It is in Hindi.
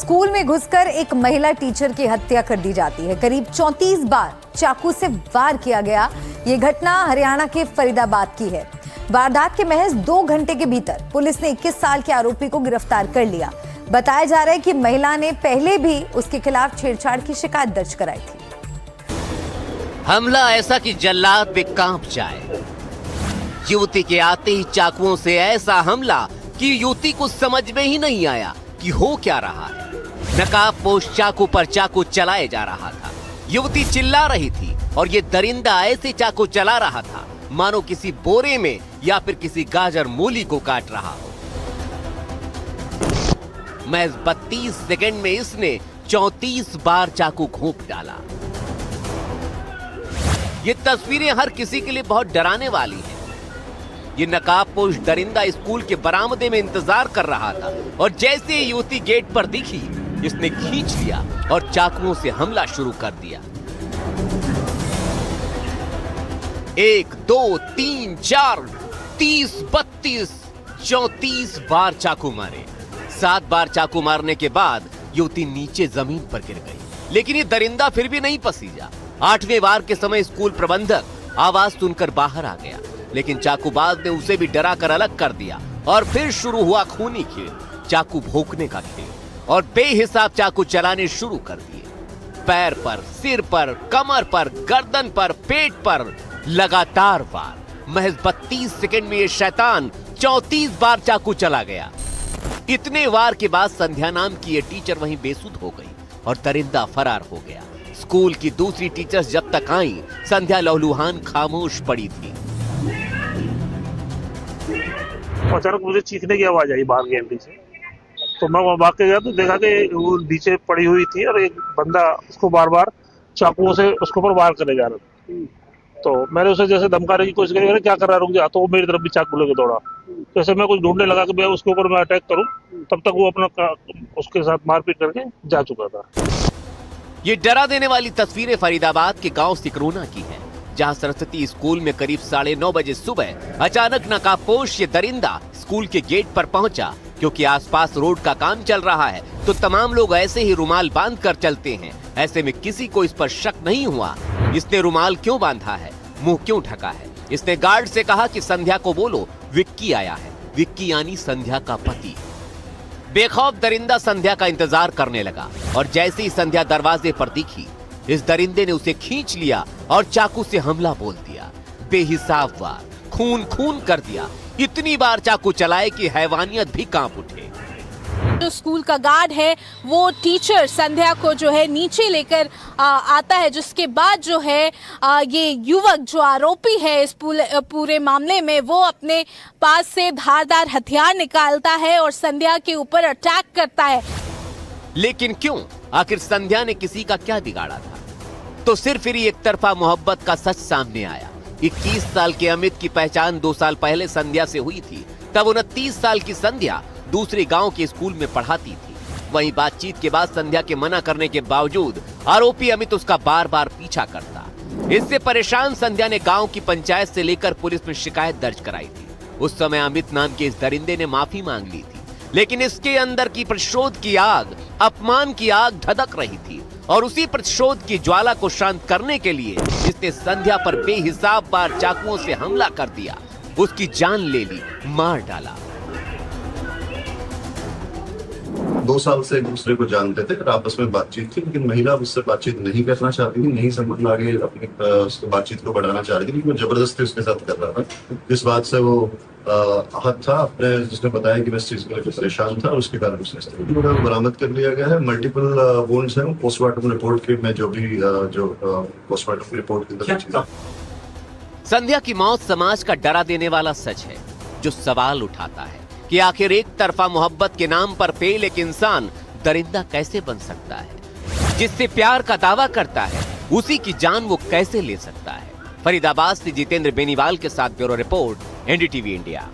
स्कूल में घुसकर एक महिला टीचर की हत्या कर दी जाती है। करीब 34 बार चाकू से वार किया गया। ये घटना हरियाणा के फरीदाबाद की है। वारदात के महज 2 घंटे के भीतर पुलिस ने 21 साल के आरोपी को गिरफ्तार कर लिया। बताया जा रहा है कि महिला ने पहले भी उसके खिलाफ छेड़छाड़ की शिकायत दर्ज कराई थी। हमला ऐसा कि जल्लाद भी कांप जाए। युवती के आते ही चाकुओं से ऐसा हमला कि युवती को समझ में ही नहीं आया कि हो क्या रहा है। नकाबपोश चाकू पर चाकू चलाए जा रहा था। युवती चिल्ला रही थी और ये दरिंदा ऐसे चाकू चला रहा था मानो किसी बोरे में या फिर किसी गाजर मूली को काट रहा हो। महज 32 सेकंड में इसने 34 बार चाकू घोंप डाला। ये तस्वीरें हर किसी के लिए बहुत डराने वाली हैं। ये नकाबपोश दरिंदा स्कूल के बरामदे में इंतजार कर रहा था और जैसे ही युवती गेट पर दिखी, इसने खींच लिया और चाकुओं से हमला शुरू कर दिया। 1, 2, 3, 4, 30, 32, 34 बार चाकू मारे। 7 बार चाकू मारने के बाद युवती नीचे जमीन पर गिर गई, लेकिन ये दरिंदा फिर भी नहीं पसीजा। 8वें बार के समय स्कूल प्रबंधक आवाज सुनकर बाहर आ गया, लेकिन चाकूबाज ने उसे भी डरा कर अलग कर दिया और फिर शुरू हुआ खूनी खेल, चाकू भोंकने का खेल, और बेहिसाब चाकू चलाने शुरू कर दिए। पैर पर, सिर पर, कमर पर, गर्दन पर, पेट पर लगातार वार। महज 32 सेकंड में ये शैतान 34 बार चाकू चला गया। इतने वार के बाद संध्या नाम की ये टीचर वहीं बेसुध हो गई और दरिंदा फरार हो गया। स्कूल की दूसरी टीचर्स जब तक आई, संध्या लहूलुहान खामोश पड़ी थी। अचानक मुझे चीखने की आवाज आई बाहर गैलरी से, तो मैं वहां भाग के गया तो देखा कि वो नीचे पड़ी हुई थी और एक बंदा उसको बार बार चाकुओं से उसके ऊपर वार करे जा रहा था। तो मैंने उसे जैसे धमकाने की कोशिश करी, क्या कर रहा है, रुक जा। तो वो मेरी तरफ भी चाकू लेके दौड़ा। जैसे मैं कुछ ढूंढने लगा कि उसके ऊपर मैं अटैक करूं, तब तक वो अपना उसके साथ मारपीट करके जा चुका था। ये डरा देने वाली तस्वीरें फरीदाबाद के गांव सिकरोना की है, जहां सरस्वती स्कूल में करीब 9:30 बजे सुबह अचानक नकाबपोश ये दरिंदा स्कूल के गेट पर पहुंचा। क्योंकि आसपास रोड का काम चल रहा है तो तमाम लोग ऐसे ही रुमाल बांध कर चलते हैं। ऐसे में किसी को इस पर शक नहीं हुआ इसने रुमाल क्यों बांधा है, मुंह क्यों ढका है। इसने गार्ड से कहा कि संध्या को बोलो विक्की आया है। विक्की यानी संध्या का पति। बेखौफ दरिंदा संध्या का इंतजार करने लगा और जैसे ही संध्या दरवाजे पर दिखी, इस दरिंदे ने उसे खींच लिया और चाकू से हमला बोल दिया। बेहिसाब वार, खून खून कर दिया। इतनी बार चाकू चलाए कि हैवानियत भी कांप उठे। जो स्कूल का गार्ड है वो टीचर संध्या को जो है नीचे लेकर आता है, जिसके बाद जो है ये युवक जो आरोपी है इस पूरे मामले में, वो अपने पास से धारदार हथियार निकालता है और संध्या के ऊपर अटैक करता है। लेकिन क्यों? आखिर संध्या ने किसी का क्या बिगाड़ा था? तो सिर्फ फिर एक तरफा मोहब्बत का सच सामने आया। 21 साल के अमित की पहचान 2 साल पहले संध्या से हुई थी। तब 29 साल की संध्या दूसरे गांव के स्कूल में पढ़ाती थी। वहीं बातचीत के बाद संध्या के मना करने के बावजूद आरोपी अमित उसका बार बार पीछा करता। इससे परेशान संध्या ने गांव की पंचायत से लेकर पुलिस में शिकायत दर्ज कराई थी। उस समय अमित नाम के इस दरिंदे ने माफी मांग ली थी, लेकिन इसके अंदर की प्रतिशोध की आग, अपमान की आग धधक रही थी और उसी प्रतिशोध की ज्वाला को शांत करने के लिए इसने संध्या पर बेहिसाब बार चाकुओं से हमला कर दिया। उसकी जान ले ली, मार डाला। 2 साल से एक दूसरे को जानते थे, फिर आपस में बातचीत थी, लेकिन महिला उससे बातचीत नहीं करना चाहती थी, नहीं समझ आगे अपनी बातचीत को बढ़ाना चाह रही थी, लेकिन वो जबरदस्ती उसके साथ कर रहा था। इस बात से वो आहत था। अपने जिसने बताया कि मैं इस चीज को लेकर परेशान था और उसके कारण उसने बरामद कर लिया गया है। मल्टीपल वुंड्स हैं। पोस्टमार्टम रिपोर्ट के में जो पोस्टमार्टम रिपोर्ट के अंदर संध्या की मौत समाज का डरा देने वाला सच है, जो सवाल उठाता है कि आखिर एक तरफा मोहब्बत के नाम पर फेल एक इंसान दरिंदा कैसे बन सकता है। जिससे प्यार का दावा करता है उसी की जान वो कैसे ले सकता है। फरीदाबाद से जितेंद्र बेनीवाल के साथ ब्यूरो रिपोर्ट, एनडीटीवी इंडिया।